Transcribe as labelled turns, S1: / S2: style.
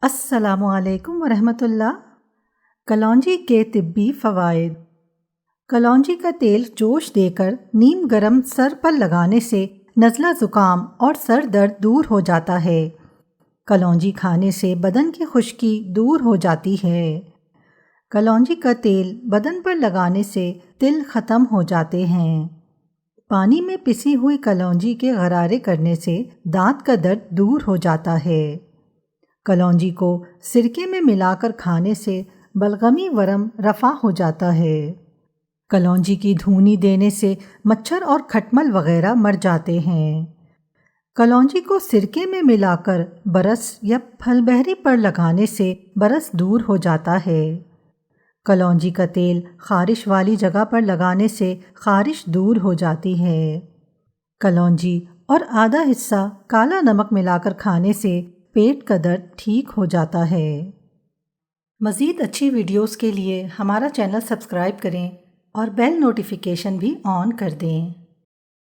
S1: السلام علیکم ورحمۃ اللہ۔ کلونجی کے طبی فوائد۔ کلونجی کا تیل جوش دے کر نیم گرم سر پر لگانے سے نزلہ زکام اور سر درد دور ہو جاتا ہے۔ کلونجی کھانے سے بدن کی خشکی دور ہو جاتی ہے۔ کلونجی کا تیل بدن پر لگانے سے تل ختم ہو جاتے ہیں۔ پانی میں پسی ہوئی کلونجی کے غرارے کرنے سے دانت کا درد دور ہو جاتا ہے۔ کلونجی کو سرکے میں ملا کر کھانے سے بلغمی ورم رفع ہو جاتا ہے۔ کلونجی کی دھونی دینے سے مچھر اور کھٹمل وغیرہ مر جاتے ہیں۔ کلونجی کو سرکے میں ملا کر برس یا پھل بہری پر لگانے سے برس دور ہو جاتا ہے۔ کلونجی کا تیل خارش والی جگہ پر لگانے سے خارش دور ہو جاتی ہے۔ کلونجی اور آدھا حصہ کالا نمک ملا کر کھانے سے پیٹ کا درد ٹھیک ہو جاتا ہے۔ مزید اچھی ویڈیوز کے لیے ہمارا چینل سبسکرائب کریں اور بیل نوٹیفیکیشن بھی آن کر دیں۔